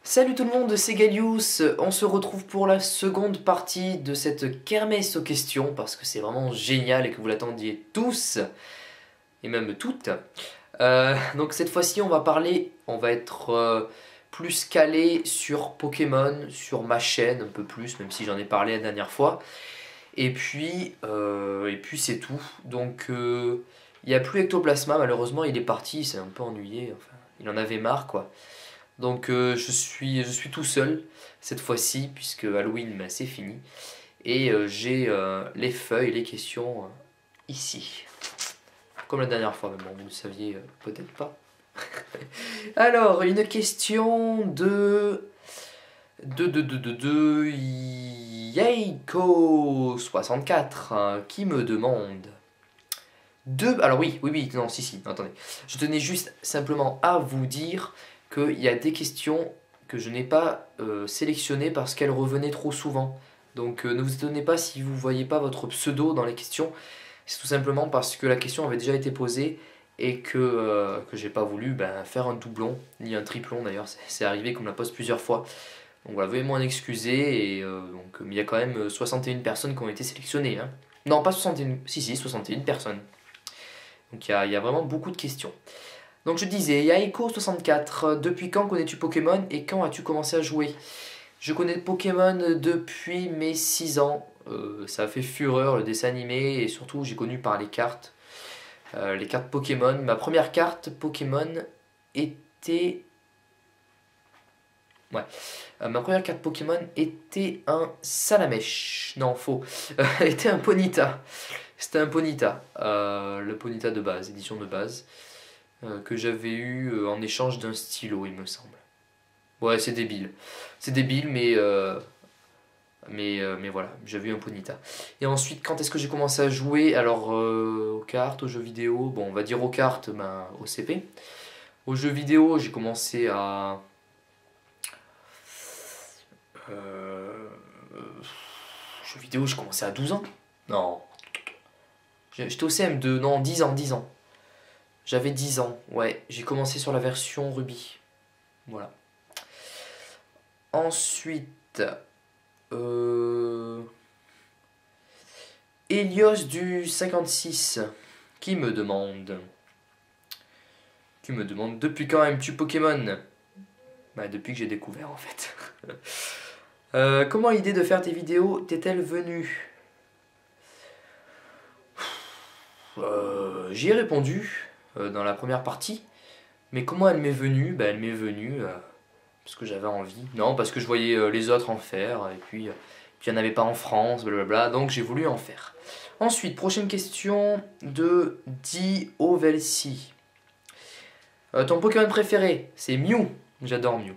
Salut tout le monde, c'est Galius. On se retrouve pour la seconde partie de cette kermesse aux questions parce que c'est vraiment génial et que vous l'attendiez tous et même toutes. Donc cette fois-ci on va être plus calé sur Pokémon, sur ma chaîne un peu plus, même si j'en ai parlé la dernière fois. Et puis c'est tout. Donc il n'y a plus Ectoplasma, malheureusement il est parti, il s'est un peu ennuyé, enfin il en avait marre quoi. Donc je suis tout seul cette fois-ci puisque Halloween c'est fini et j'ai les feuilles, les questions ici. Comme la dernière fois, mais bon, vous ne saviez peut-être pas. Alors, une question de Yeiko64 qui me demande alors oui, non, si, attendez. Je tenais juste simplement à vous dire qu'il y a des questions que je n'ai pas sélectionnées parce qu'elles revenaient trop souvent. Donc ne vous étonnez pas si vous ne voyez pas votre pseudo dans les questions. C'est tout simplement parce que la question avait déjà été posée et que j'ai pas voulu faire un doublon, ni un triplon d'ailleurs. C'est arrivé qu'on me la pose plusieurs fois. Donc voilà, veuillez m'en excuser. Mais il y a quand même 61 personnes qui ont été sélectionnées, hein. Non, pas 61, si, 61 personnes. Donc il y a vraiment beaucoup de questions. Donc je disais, il y a Echo64, depuis quand connais-tu Pokémon et quand as-tu commencé à jouer? Je connais Pokémon depuis mes 6 ans. Ça a fait fureur le dessin animé et surtout j'ai connu par les cartes Pokémon. Ma première carte Pokémon était... Ouais. Ma première carte Pokémon était un Salamèche. Non, faux. Était un Ponyta. C'était un Ponyta. Le Ponyta de base, édition de base. Que j'avais eu en échange d'un stylo, il me semble. Ouais, c'est débile. C'est débile, mais voilà, j'avais eu un Ponyta. Et ensuite, quand est-ce que j'ai commencé à jouer? Alors, aux cartes, aux jeux vidéo. Bon, on va dire aux cartes, au CP. Aux jeux vidéo, j'ai commencé à... jeux vidéo, j'ai commencé à 12 ans. Non. J'étais au CM2, non, 10 ans, 10 ans. J'avais 10 ans, ouais. J'ai commencé sur la version Ruby. Voilà. Ensuite, Helios du 56 qui me demande depuis quand aimes-tu Pokémon? Depuis que j'ai découvert en fait. Comment l'idée de faire tes vidéos t'est-elle venue? J'y ai répondu dans la première partie, mais comment elle m'est venue? Elle m'est venue parce que j'avais envie. Non, parce que je voyais les autres en faire, et puis il n'y en avait pas en France, blablabla, donc j'ai voulu en faire. Ensuite, prochaine question de Di Ovelsi. Ton Pokémon préféré? C'est Mew. J'adore Mew.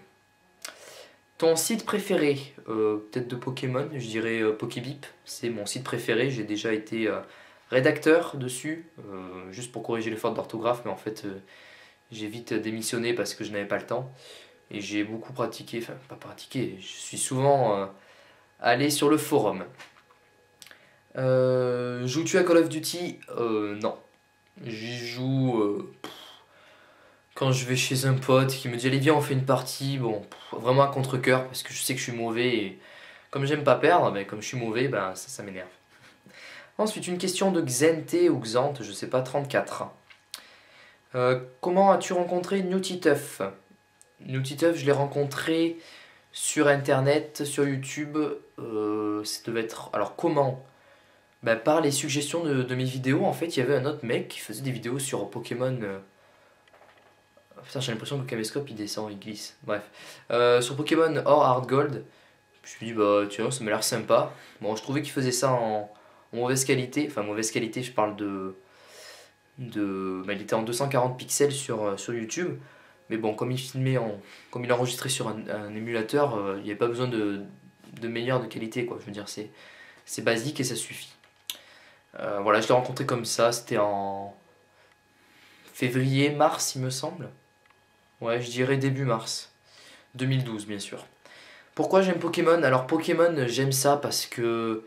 Ton site préféré? Peut-être de Pokémon, je dirais Pokébip. C'est mon site préféré, j'ai déjà été rédacteur dessus, juste pour corriger les fautes d'orthographe, mais en fait j'ai vite démissionné parce que je n'avais pas le temps. Et j'ai beaucoup pratiqué, enfin pas pratiqué, je suis souvent allé sur le forum. Joues-tu à Call of Duty? Non. J'y joue quand je vais chez un pote qui me dit allez viens on fait une partie, bon, vraiment à contre-cœur parce que je sais que je suis mauvais et comme j'aime pas perdre, comme je suis mauvais, ça m'énerve. Ensuite, une question de Xente ou Xante, je sais pas, 34. Comment as-tu rencontré Newtiteuf? Newtiteuf, je l'ai rencontré sur internet, sur YouTube. Ça devait être. Alors, comment? Par les suggestions de mes vidéos, en fait, il y avait un autre mec qui faisait des vidéos sur Pokémon. Putain, j'ai l'impression que le caméscope il descend, il glisse. Bref. Sur Pokémon Or Hard Gold, je me suis dit, tiens, ça m'a l'air sympa. Bon, je trouvais qu'il faisait ça en mauvaise qualité. Enfin, mauvaise qualité, je parle il était en 240 pixels sur YouTube. Mais bon, comme comme il enregistrait sur un émulateur, il n'y avait pas besoin de meilleure de qualité, quoi. Je veux dire, c'est basique et ça suffit. Voilà, je l'ai rencontré comme ça, c'était en février, mars, il me semble. Ouais, je dirais début mars. 2012, bien sûr. Pourquoi j'aime Pokémon? Alors, Pokémon, j'aime ça parce que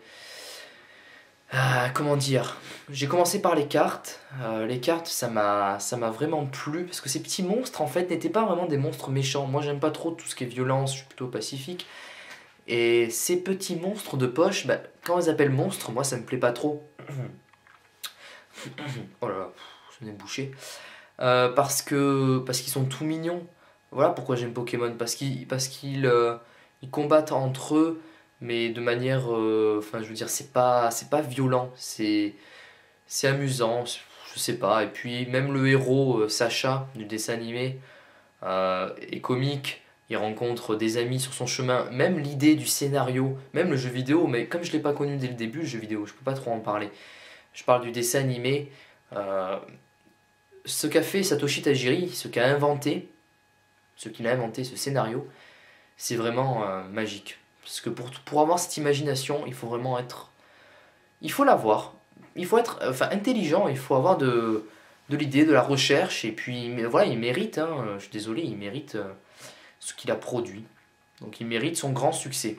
Comment dire? J'ai commencé par les cartes. Les cartes, ça m'a vraiment plu parce que ces petits monstres en fait n'étaient pas vraiment des monstres méchants. Moi, j'aime pas trop tout ce qui est violence, je suis plutôt pacifique. Et ces petits monstres de poche, bah, quand ils appellent monstres, moi ça me plaît pas trop. Oh là là, je venais de boucher. Parce qu'ils sont tout mignons. Voilà pourquoi j'aime Pokémon. Ils combattent entre eux, mais de manière. Enfin, je veux dire, c'est pas violent. C'est amusant. Je sais pas. Et puis, même le héros, Sacha, du dessin animé, est comique. Il rencontre des amis sur son chemin. Même l'idée du scénario, même le jeu vidéo, mais comme je l'ai pas connu dès le début, le jeu vidéo, je peux pas trop en parler. Je parle du dessin animé. Euh, Ce qu'a fait Satoshi Tajiri, ce qu'il a inventé, ce scénario, c'est vraiment magique. Parce que pour avoir cette imagination, il faut vraiment être. Il faut l'avoir. Il faut être intelligent, il faut avoir de l'idée, de la recherche, et puis mais voilà, il mérite, hein, je suis désolé, il mérite ce qu'il a produit. Donc il mérite son grand succès.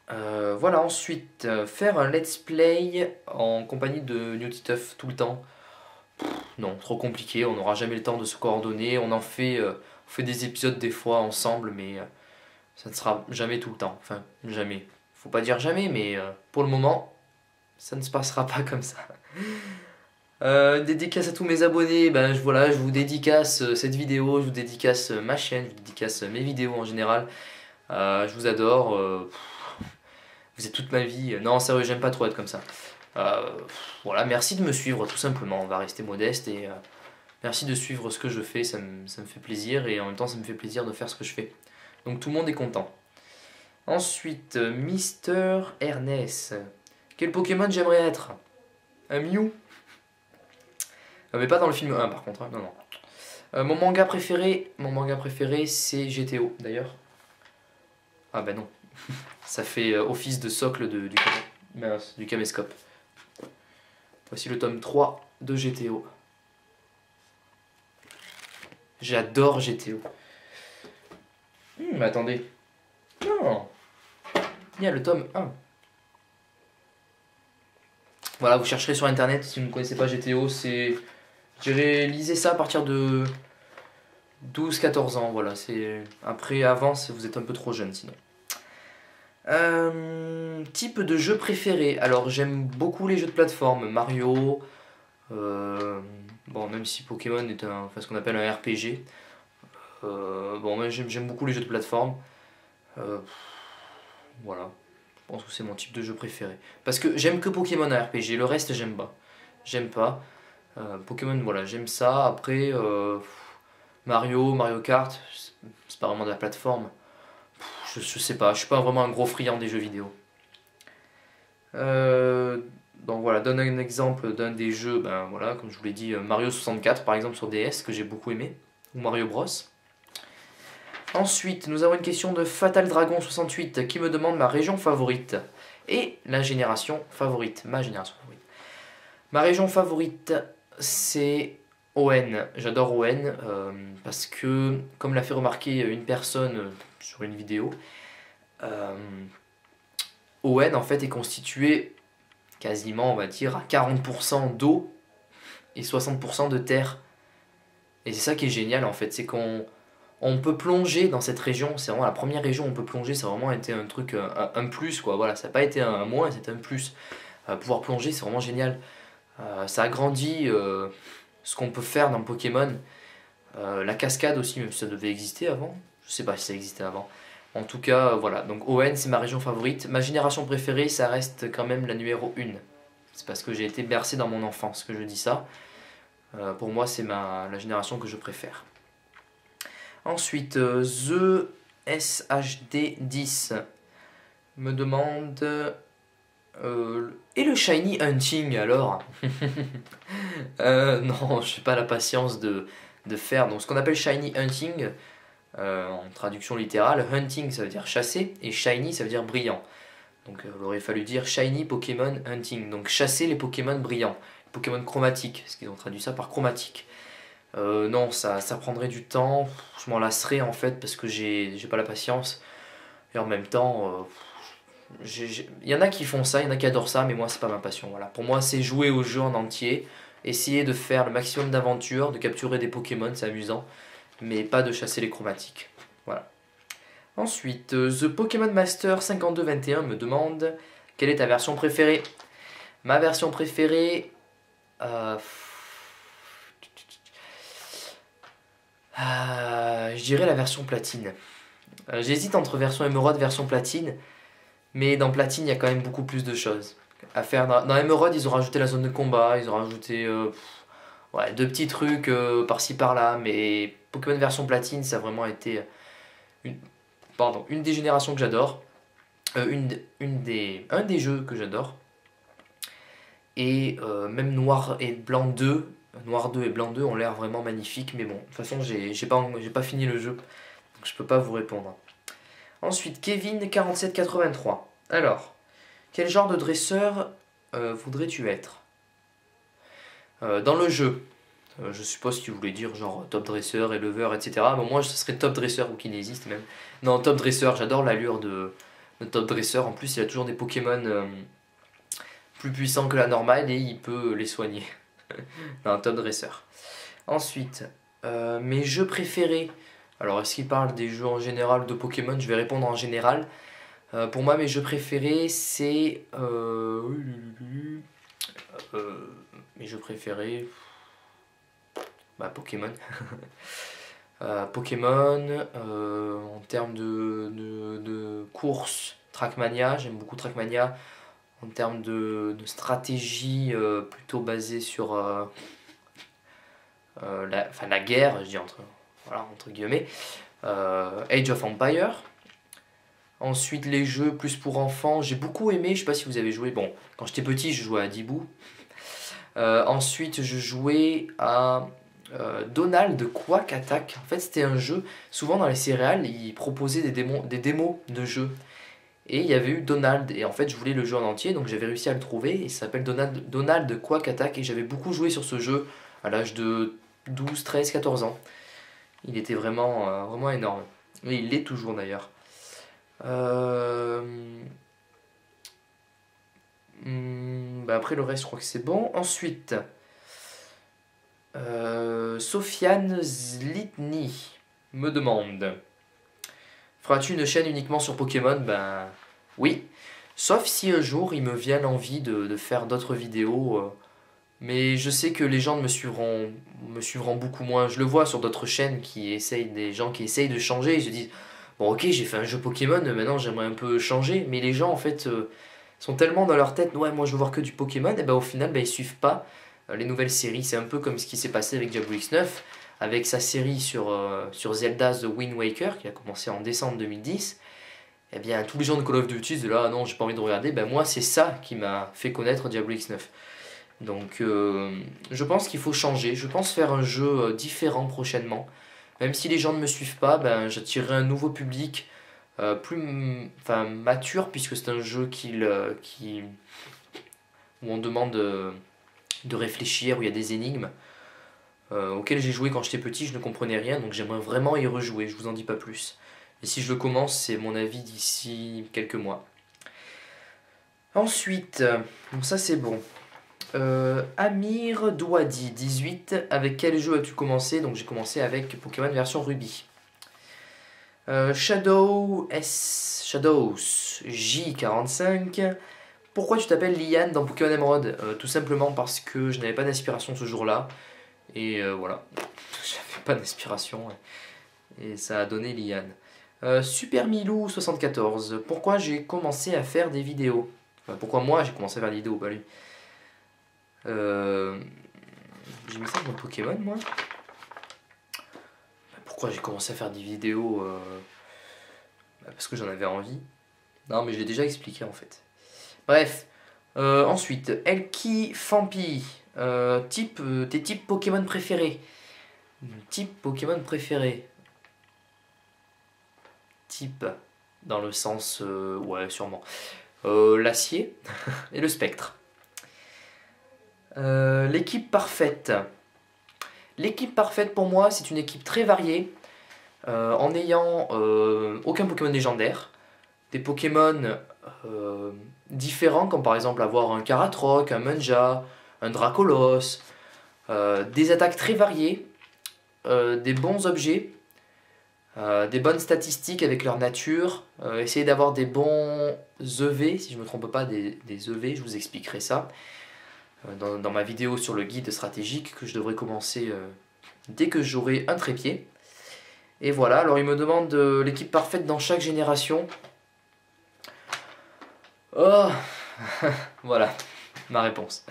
Voilà, ensuite, faire un let's play en compagnie de New Titeuf tout le temps. Non, trop compliqué, on n'aura jamais le temps de se coordonner. On fait des épisodes des fois ensemble, mais ça ne sera jamais tout le temps. Enfin, jamais. Faut pas dire jamais, mais pour le moment, ça ne se passera pas comme ça. Dédicace à tous mes abonnés, ben voilà, je vous dédicace cette vidéo, je vous dédicace ma chaîne, je vous dédicace mes vidéos en général. Je vous adore, vous êtes toute ma vie. Non, sérieux, j'aime pas trop être comme ça. Euh, voilà, merci de me suivre tout simplement, on va rester modeste et merci de suivre ce que je fais, ça me fait plaisir et en même temps ça me fait plaisir de faire ce que je fais. Donc tout le monde est content. Ensuite, Mister Ernest. Quel Pokémon j'aimerais être? Un Mew? Mais pas dans le film 1 par contre, hein, non, non. Mon manga préféré c'est GTO d'ailleurs. Ah ben non, ça fait office de socle du caméscope. Voici le tome 3 de GTO. J'adore GTO. Mais attendez. Non. Il y a le tome 1. Voilà, vous chercherez sur internet si vous ne connaissez pas GTO. C'est. Je dirais, lisez ça à partir de 12-14 ans. Voilà, c'est. Après, avant, vous êtes un peu trop jeune sinon. Type de jeu préféré. Alors, j'aime beaucoup les jeux de plateforme. Mario. Bon, même si Pokémon est ce qu'on appelle un RPG. Bon, moi j'aime beaucoup les jeux de plateforme. Euh, voilà. Je pense que c'est mon type de jeu préféré. Parce que j'aime que Pokémon à RPG, le reste j'aime pas. J'aime pas. Pokémon, voilà, j'aime ça. Après, Mario Kart, c'est pas vraiment de la plateforme. Je sais pas, je suis pas vraiment un gros friand des jeux vidéo. Donc voilà, donne un exemple d'un des jeux, ben voilà, comme je vous l'ai dit, Mario 64 par exemple sur DS que j'ai beaucoup aimé, ou Mario Bros. Ensuite, nous avons une question de Fatal Dragon 68 qui me demande ma région favorite et la génération favorite, ma génération favorite. Ma région favorite, c'est ON. J'adore ON parce que, comme l'a fait remarquer une personne sur une vidéo, euh, ON en fait est constitué quasiment, on va dire, à 40% d'eau et 60% de terre. Et c'est ça qui est génial en fait, c'est qu'on peut plonger dans cette région, c'est vraiment la première région où on peut plonger, ça a vraiment été un truc, un plus quoi, voilà, ça n'a pas été un moins, c'était un plus. Pouvoir plonger, c'est vraiment génial. Ça agrandit ce qu'on peut faire dans Pokémon. La cascade aussi, même si ça devait exister avant, je sais pas si ça existait avant. En tout cas, voilà, donc ON c'est ma région favorite. Ma génération préférée, ça reste quand même la numéro 1. C'est parce que j'ai été bercé dans mon enfance que je dis ça. Pour moi, c'est la génération que je préfère. Ensuite, The SHD10 me demande. Et le Shiny Hunting alors? Non, je n'ai pas la patience de faire. Donc, ce qu'on appelle Shiny Hunting, en traduction littérale, Hunting ça veut dire chasser et Shiny ça veut dire brillant. Donc, il aurait fallu dire Shiny Pokémon Hunting. Donc, chasser les Pokémon brillants, les Pokémon chromatiques, parce qu'ils ont traduit ça par chromatique. Non, ça prendrait du temps, je m'en lasserais en fait parce que j'ai pas la patience et en même temps il y en a qui font ça, il y en a qui adorent ça, mais moi c'est pas ma passion. Voilà. Pour moi c'est jouer au jeu en entier, essayer de faire le maximum d'aventures, de capturer des Pokémon, c'est amusant, mais pas de chasser les chromatiques. Voilà. Ensuite, The Pokémon Master 5221 me demande quelle est ta version préférée. Ma version préférée, je dirais la version platine. J'hésite entre version émeraude et version platine, mais dans platine il y a quand même beaucoup plus de choses à faire. Dans émeraude ils ont rajouté la zone de combat, ils ont rajouté ouais, deux petits trucs par-ci par-là, mais Pokémon version platine ça a vraiment été une, une des générations que j'adore, un des jeux que j'adore, et même Noir et Blanc 2, Noir 2 et Blanc 2 ont l'air vraiment magnifiques, mais bon, de toute façon j'ai pas fini le jeu, donc je peux pas vous répondre. Ensuite, Kevin 4783. Alors, quel genre de dresseur voudrais-tu être dans le jeu? Je suppose qu'il voulait dire genre top dresseur, éleveur, etc. Bon, moi, ce serait top dresseur ou kinésiste même. Non, top dresseur, j'adore l'allure de top dresseur. En plus, il a toujours des Pokémon plus puissants que la normale et il peut les soigner. Non, top dresseur. Ensuite, mes jeux préférés. Alors, est-ce qu'il parle des jeux en général de Pokémon? Je vais répondre en général. Pour moi, mes jeux préférés, c'est... mes jeux préférés... Bah, Pokémon. Pokémon, en termes de course, Trackmania, j'aime beaucoup Trackmania. En termes de stratégie, plutôt basée sur la guerre, je dis entre guillemets, Age of Empire. Ensuite, les jeux plus pour enfants, j'ai beaucoup aimé, je sais pas si vous avez joué, bon, quand j'étais petit, je jouais à Dibou. Ensuite, je jouais à Donald Quack Attack. En fait, c'était un jeu, souvent dans les céréales, ils proposaient des démos de jeux. Et il y avait eu Donald, et en fait, je voulais le jeu en entier, donc j'avais réussi à le trouver. Il s'appelle Donald Quack Attack, et j'avais beaucoup joué sur ce jeu à l'âge de 12, 13, 14 ans. Il était vraiment énorme. Et il l'est toujours d'ailleurs. Après le reste je crois que c'est bon. Ensuite Sofiane Zlitny me demande: feras-tu une chaîne uniquement sur Pokémon? Ben oui, sauf si un jour il me vient l'envie de faire d'autres vidéos, mais je sais que les gens me suivront beaucoup moins. Je le vois sur d'autres chaînes des gens qui essayent de changer, ils se disent bon ok j'ai fait un jeu Pokémon, maintenant j'aimerais un peu changer, mais les gens en fait sont tellement dans leur tête, ouais moi je veux voir que du Pokémon, et ben au final ben, ils suivent pas les nouvelles séries. C'est un peu comme ce qui s'est passé avec Diablo X9, avec sa série sur Zelda The Wind Waker, qui a commencé en décembre 2010. Eh bien tous les gens de Call of Duty disent là non j'ai pas envie de regarder, ben moi c'est ça qui m'a fait connaître Diablo X9. Donc je pense qu'il faut changer, je pense faire un jeu différent prochainement. Même si les gens ne me suivent pas, ben, j'attirerai un nouveau public plus mature, puisque c'est un jeu où on demande de réfléchir, où il y a des énigmes auxquelles j'ai joué quand j'étais petit, je ne comprenais rien, donc j'aimerais vraiment y rejouer, je vous en dis pas plus. Et si je le commence, c'est mon avis d'ici quelques mois. Ensuite, donc ça c'est bon. Amir Douadi 18, avec quel jeu as-tu commencé? Donc j'ai commencé avec Pokémon version Ruby. Shadows J45, pourquoi tu t'appelles Liane dans Pokémon Emerald? Tout simplement parce que je n'avais pas d'inspiration ce jour-là, et voilà, j'avais pas d'inspiration et ça a donné Liane. Super Milou 74, pourquoi j'ai commencé à faire des vidéos? Enfin, pourquoi moi j'ai commencé à faire des vidéos, pas lui. J'ai mis ça dans Pokémon moi. Pourquoi j'ai commencé à faire des vidéos parce que j'en avais envie. Non mais je l'ai déjà expliqué en fait. Bref. Ensuite, Elki Fampi, tes types Pokémon préférés. Type Pokémon préféré. Type dans le sens ouais sûrement. L'acier et le spectre. L'équipe parfaite. L'équipe parfaite pour moi, c'est une équipe très variée, en n'ayant aucun Pokémon légendaire, des Pokémon différents, comme par exemple avoir un Karatroc, un Munja, un Dracolos, des attaques très variées, des bons objets, des bonnes statistiques avec leur nature, essayer d'avoir des bons EV, si je ne me trompe pas, des EV, je vous expliquerai ça dans ma vidéo sur le guide stratégique que je devrais commencer dès que j'aurai un trépied. Et voilà, alors il me demande l'équipe parfaite dans chaque génération. Oh voilà, ma réponse.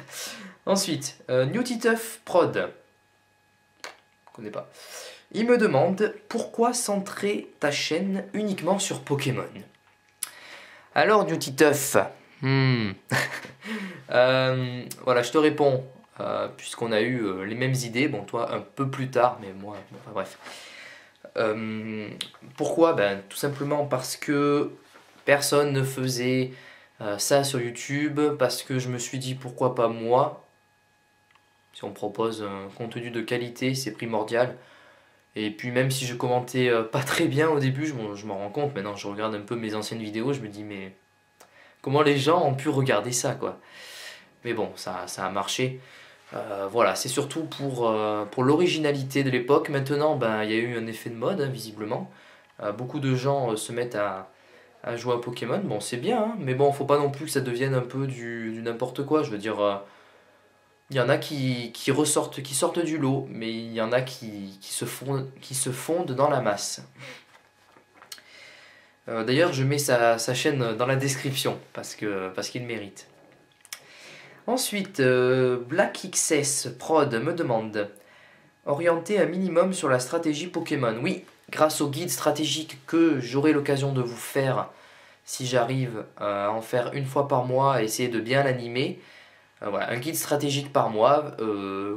Ensuite, Newtituff Prod. Je connais pas. Il me demande pourquoi centrer ta chaîne uniquement sur Pokémon. Alors Newtituff, voilà, je te réponds, puisqu'on a eu les mêmes idées, bon toi un peu plus tard, mais moi, bon, enfin, bref. Pourquoi? Ben, tout simplement parce que personne ne faisait ça sur YouTube, parce que je me suis dit pourquoi pas moi. Si on propose un contenu de qualité, c'est primordial. Et puis même si je commentais pas très bien au début, je m'en rends compte, maintenant je regarde un peu mes anciennes vidéos, je me dis mais comment les gens ont pu regarder ça quoi. Mais bon, ça a marché. Voilà, c'est surtout pour l'originalité de l'époque. Maintenant, ben, il y a eu un effet de mode, hein, visiblement. Beaucoup de gens se mettent à jouer à Pokémon. Bon, c'est bien, hein, mais bon, faut pas non plus que ça devienne un peu du n'importe quoi. Je veux dire, il y en a qui sortent du lot, mais il y en a qui se fondent dans la masse. D'ailleurs, je mets sa chaîne dans la description, parce qu'il mérite. Ensuite, Black XS Prod me demande orienter un minimum sur la stratégie Pokémon. Oui, grâce au guide stratégique que j'aurai l'occasion de vous faire si j'arrive à en faire une fois par mois et essayer de bien l'animer. Voilà, un guide stratégique par mois,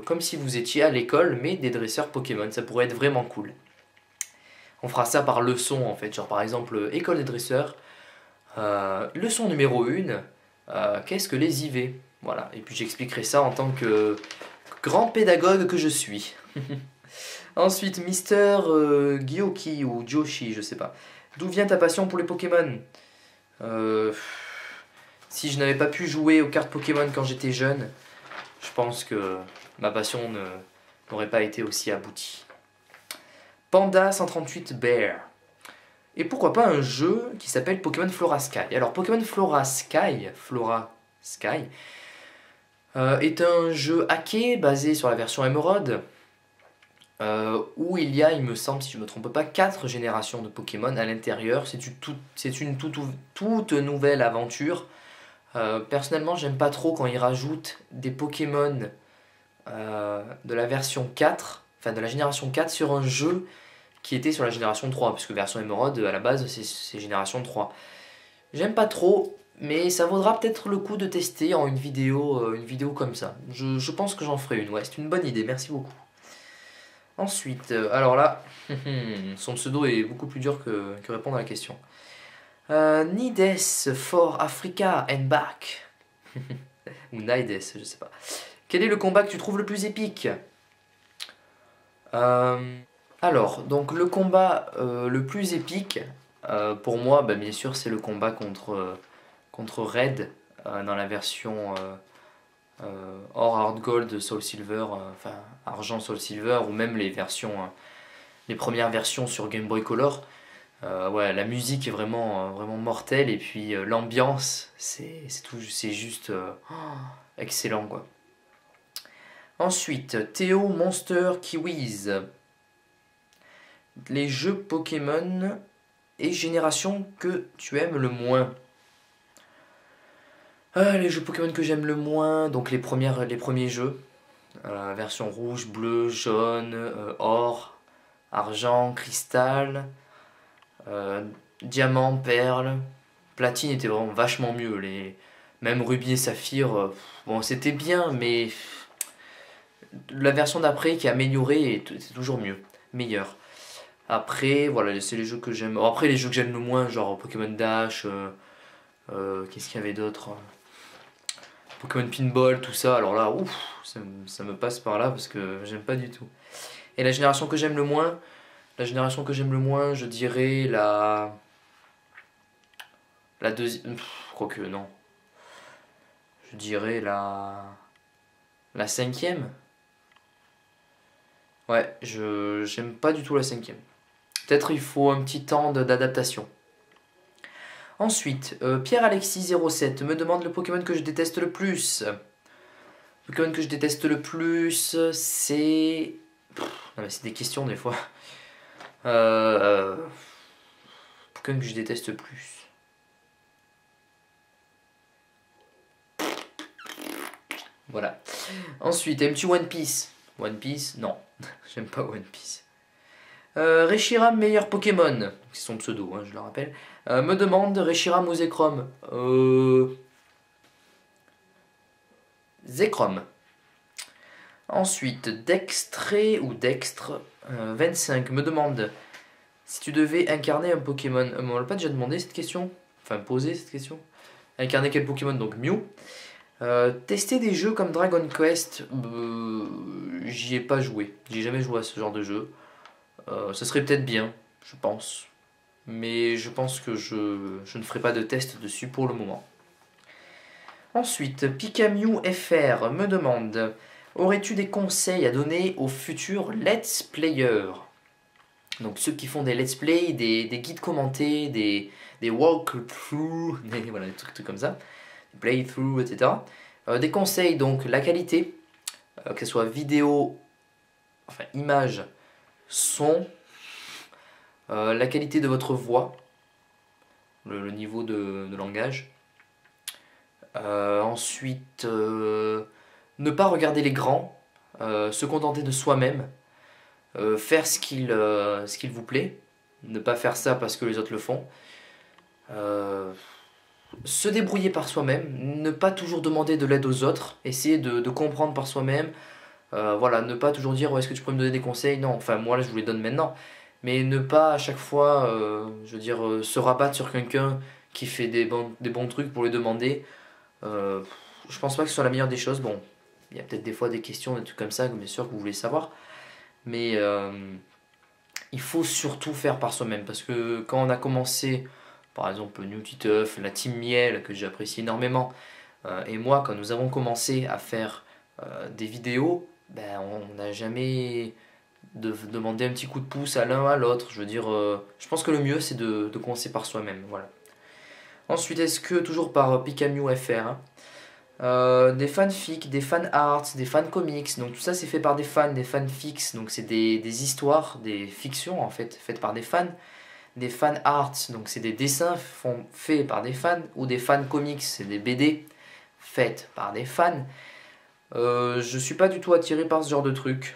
comme si vous étiez à l'école, mais des dresseurs Pokémon. Ça pourrait être vraiment cool. On fera ça par leçon en fait, genre par exemple école des dresseurs, leçon numéro 1, qu'est-ce que les IV? Voilà, et puis j'expliquerai ça en tant que grand pédagogue que je suis. Ensuite, Mister Gyoki ou Joshi, je sais pas. D'où vient ta passion pour les Pokémon? Si je n'avais pas pu jouer aux cartes Pokémon quand j'étais jeune, je pense que ma passion n'aurait pas été aussi aboutie. Panda 138 Bear. Et pourquoi pas un jeu qui s'appelle Pokémon Flora Sky. Alors Pokémon Flora Sky est un jeu hacké basé sur la version Emerald, où il y a, il me semble, si je ne me trompe pas, 4 générations de Pokémon à l'intérieur. C'est une toute nouvelle aventure. Personnellement, j'aime pas trop quand ils rajoutent des Pokémon de la version 4, enfin de la génération 4 sur un jeu qui était sur la génération 3, puisque version Emerald à la base c'est génération 3. J'aime pas trop, mais ça vaudra peut-être le coup de tester en une vidéo comme ça. Je pense que j'en ferai une, ouais, c'est une bonne idée, merci beaucoup. Ensuite, alors là, son pseudo est beaucoup plus dur que répondre à la question. Nides for Africa and back. Ou Nides, je sais pas. Quel est le combat que tu trouves le plus épique? Alors, donc le combat le plus épique, pour moi, bah, bien sûr, c'est le combat contre Red dans la version Or, Hard Gold, Soul Silver, enfin Argent, Soul Silver, ou même les premières versions sur Game Boy Color. Ouais, la musique est vraiment mortelle, et puis l'ambiance, c'est juste excellent quoi. Ensuite, Théo Monster Kiwis. Les jeux Pokémon et génération que tu aimes le moins. Les jeux Pokémon que j'aime le moins, donc les premiers jeux. Version rouge, bleu, jaune, or, argent, cristal, diamant, perle. Platine était vraiment vachement mieux. Même rubis et saphir, bon c'était bien, mais la version d'après qui est améliorée, c'est toujours mieux, meilleur. Après, voilà, c'est les jeux que j'aime. Après, les jeux que j'aime le moins, genre Pokémon Dash, qu'est-ce qu'il y avait d'autre? Pokémon Pinball, tout ça. Alors là, ouf, ça me passe par là parce que j'aime pas du tout. Et la génération que j'aime le moins, je dirais La deuxième... Quoique, non. Je dirais la cinquième. Ouais, j'aime pas du tout la cinquième. Peut-être il faut un petit temps d'adaptation. Ensuite, Pierre-Alexis07 me demande le Pokémon que je déteste le plus. Le Pokémon que je déteste le plus, c'est... Non mais c'est des questions des fois. Pokémon que je déteste le plus. Voilà. Ensuite, aimes-tu One Piece? One Piece, non. J'aime pas One Piece. Reshiram, meilleur Pokémon, c'est son pseudo, hein, je le rappelle, me demande Reshiram ou Zekrom. Zekrom. Ensuite, Dextré ou Dextre 25 me demande si tu devais incarner un Pokémon. On l'a pas déjà demandé cette question? Enfin, posé cette question. Incarner quel Pokémon? Donc Mew. Tester des jeux comme Dragon Quest, j'y ai pas joué. J'ai jamais joué à ce genre de jeu. Ça serait peut-être bien, je pense. Mais je pense que je ne ferai pas de test dessus pour le moment. Ensuite, Pikamew FR me demande aurais-tu des conseils à donner aux futurs let's players? Donc ceux qui font des let's play, des guides commentés, des walkthroughs, voilà, des trucs comme ça, des playthroughs, etc. Des conseils, donc la qualité, que ce soit vidéo, enfin image, son, la qualité de votre voix, le niveau de langage. Ensuite, ne pas regarder les grands, se contenter de soi-même, faire ce qu'il vous plaît, ne pas faire ça parce que les autres le font, se débrouiller par soi-même, ne pas toujours demander de l'aide aux autres, essayer de comprendre par soi-même, voilà, ne pas toujours dire est-ce que tu peux me donner des conseils, non, enfin moi là je vous les donne maintenant, mais ne pas à chaque fois, je veux dire, se rabattre sur quelqu'un qui fait des bons trucs pour lui demander. Je pense pas que ce soit la meilleure des choses. Bon, il y a peut-être des fois des questions, des trucs comme ça, bien sûr que vous voulez savoir, mais il faut surtout faire par soi-même parce que quand on a commencé, par exemple New Titeuf, la Team Miel que j'apprécie énormément, et moi quand nous avons commencé à faire des vidéos, ben, on n'a jamais demandé un petit coup de pouce à l'un ou à l'autre. Je veux dire, je pense que le mieux c'est de commencer par soi-même. Voilà. Ensuite, est-ce que toujours par Pikamew FR, hein, des fanfics, des fan arts, des fan comics, donc tout ça c'est fait par des fans, des fanfics, donc c'est des histoires, des fictions en fait, faites par des fans. Des fan arts, donc c'est des dessins faits par des fans, ou des fan comics, c'est des BD faites par des fans. Je suis pas du tout attiré par ce genre de truc.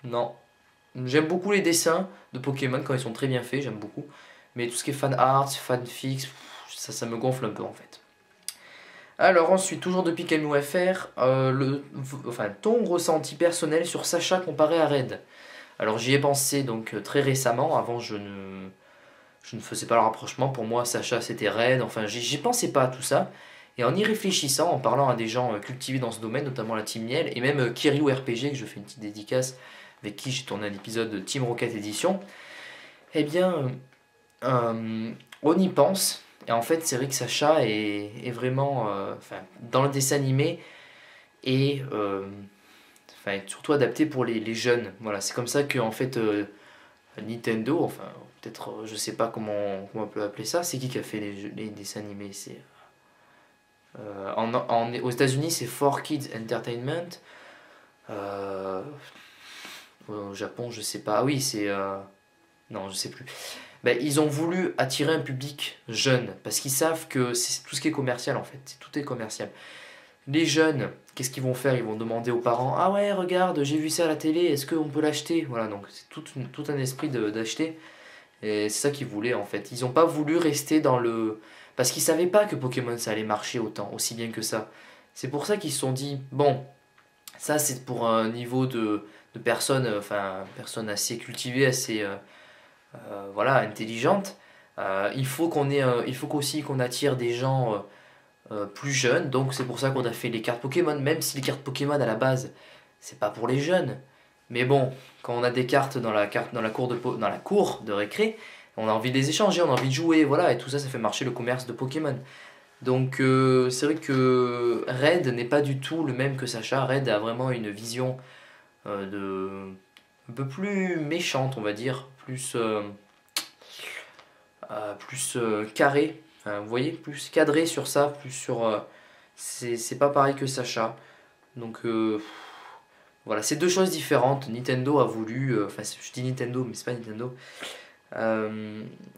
Non. J'aime beaucoup les dessins de Pokémon quand ils sont très bien faits, j'aime beaucoup. Mais tout ce qui est fan art, fanfics, ça me gonfle un peu en fait. Alors ensuite, toujours de Pikamew FR, ton ressenti personnel sur Sacha comparé à Red. Alors j'y ai pensé donc très récemment, avant je ne faisais pas le rapprochement, pour moi Sacha c'était Red, enfin j'y pensais pas à tout ça. Et en y réfléchissant, en parlant à des gens cultivés dans ce domaine, notamment la Team Miel, et même Kiryu RPG, que je fais une petite dédicace, avec qui j'ai tourné un épisode de Team Rocket Edition, eh bien, on y pense, et en fait c'est vrai que Sacha est vraiment, dans le dessin animé, et surtout adapté pour les jeunes. Voilà, c'est comme ça que en fait Nintendo, enfin peut-être je sais pas comment on peut appeler ça, c'est qui a fait les dessins animés? C'est aux États-Unis c'est 4Kids Entertainment. Au Japon je sais pas. Ah oui c'est non je sais plus. Ben, ils ont voulu attirer un public jeune parce qu'ils savent que c'est tout ce qui est commercial en fait. Tout est commercial. Les jeunes, qu'est-ce qu'ils vont faire? Ils vont demander aux parents ah ouais regarde j'ai vu ça à la télé, est-ce qu'on peut l'acheter? Voilà, donc c'est tout un esprit d'acheter. Et c'est ça qu'ils voulaient en fait. Ils n'ont pas voulu rester dans le... Parce qu'ils savaient pas que Pokémon ça allait marcher autant, aussi bien que ça. C'est pour ça qu'ils se sont dit, bon, ça c'est pour un niveau de personnes, personnes assez cultivées, assez voilà, intelligentes. Il faut il faut qu'aussi qu'on attire des gens plus jeunes. Donc c'est pour ça qu'on a fait les cartes Pokémon, même si les cartes Pokémon à la base, c'est pas pour les jeunes. Mais bon, quand on a des cartes dans la cour de récré, on a envie de les échanger, on a envie de jouer, voilà, et tout ça, ça fait marcher le commerce de Pokémon. Donc c'est vrai que Red n'est pas du tout le même que Sacha. Red a vraiment une vision un peu plus méchante, on va dire, plus carré. Enfin, vous voyez, plus cadré sur ça, plus sur. C'est pas pareil que Sacha. Donc voilà, c'est deux choses différentes. Nintendo a voulu. Enfin, je dis Nintendo, mais c'est pas Nintendo.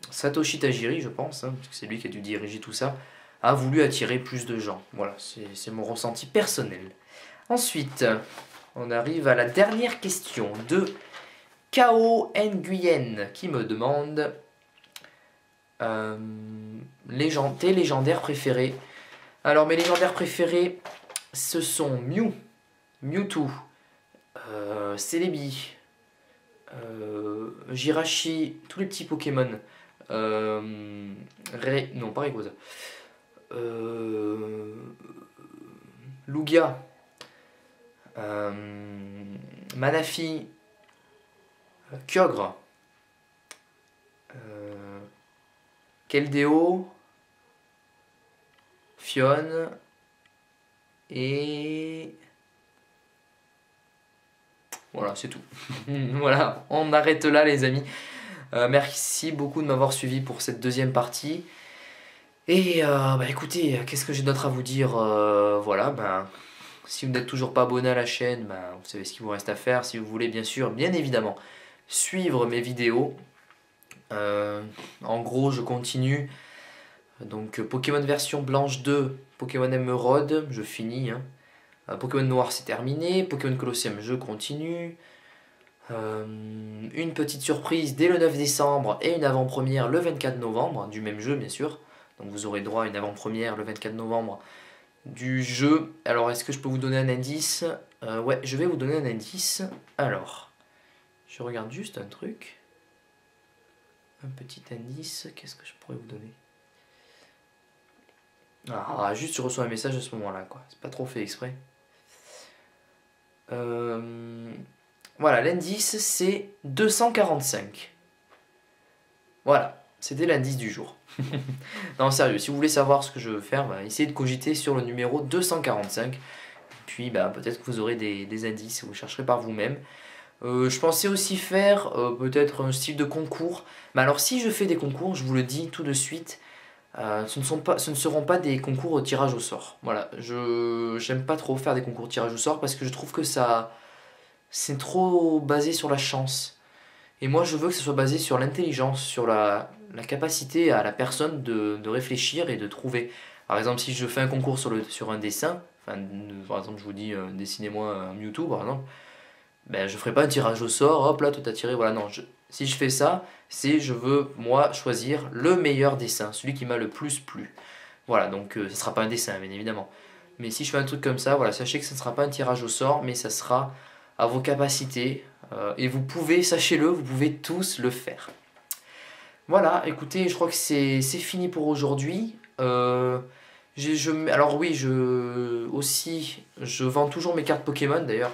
Satoshi Tajiri, je pense, hein, parce que c'est lui qui a dû diriger tout ça, a voulu attirer plus de gens. Voilà, c'est mon ressenti personnel. Ensuite, on arrive à la dernière question de Kao Nguyen qui me demande tes légendaires préférés. Alors, mes légendaires préférés, ce sont Mewtwo, Celebi, Jirachi, tous les petits Pokémon. Non, pas Rayquaza. Lugia, Manafi, Kyogre, Keldeo, Fion et voilà, c'est tout. Voilà, on arrête là les amis. Merci beaucoup de m'avoir suivi pour cette deuxième partie. Et écoutez, qu'est-ce que j'ai d'autre à vous dire? Voilà, si vous n'êtes toujours pas abonné à la chaîne, vous savez ce qu'il vous reste à faire. Si vous voulez bien sûr, bien évidemment, suivre mes vidéos. En gros, je continue. Donc Pokémon version blanche 2, Pokémon Emeraude, je finis. Hein. Pokémon Noir c'est terminé, Pokémon Colosseum je continue. Une petite surprise dès le 9 décembre et une avant-première le 24 novembre, du même jeu bien sûr. Donc vous aurez droit à une avant-première le 24 novembre du jeu. Alors est-ce que je peux vous donner un indice? Ouais, je vais vous donner un indice. Alors, je regarde juste un truc. Un petit indice, qu'est-ce que je pourrais vous donner? Ah, juste je reçois un message à ce moment-là, quoi. C'est pas trop fait exprès. Voilà, l'indice c'est 245. Voilà, c'était l'indice du jour. Non, sérieux, si vous voulez savoir ce que je veux faire, essayez de cogiter sur le numéro 245. Puis peut-être que vous aurez des indices, vous chercherez par vous-même. Je pensais aussi faire peut-être un style de concours. Mais alors si je fais des concours, je vous le dis tout de suite, ce ne seront pas des concours au tirage au sort. Voilà, j'aime pas trop faire des concours de tirage au sort parce que je trouve que c'est trop basé sur la chance. Et moi je veux que ce soit basé sur l'intelligence, sur la capacité à la personne de réfléchir et de trouver. Par exemple, si je fais un concours sur un dessin, par exemple je vous dis dessinez-moi un Mewtwo par exemple, je ferai pas un tirage au sort, hop là tout a tiré, voilà non. Si je fais ça, je veux moi choisir le meilleur dessin, celui qui m'a le plus plu. Voilà, donc ce sera pas un dessin bien évidemment. Mais si je fais un truc comme ça, voilà, sachez que ce ne sera pas un tirage au sort, mais ça sera à vos capacités. Et vous pouvez, sachez-le, vous pouvez tous le faire. Voilà, écoutez, je crois que c'est fini pour aujourd'hui. Alors oui, je vends toujours mes cartes Pokémon d'ailleurs.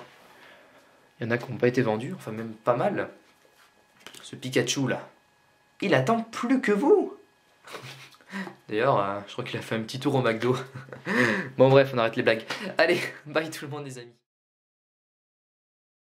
Il y en a qui n'ont pas été vendues, enfin même pas mal. Ce Pikachu là, il attend plus que vous. D'ailleurs, je crois qu'il a fait un petit tour au McDo. Bon bref, on arrête les blagues. Allez, bye tout le monde les amis.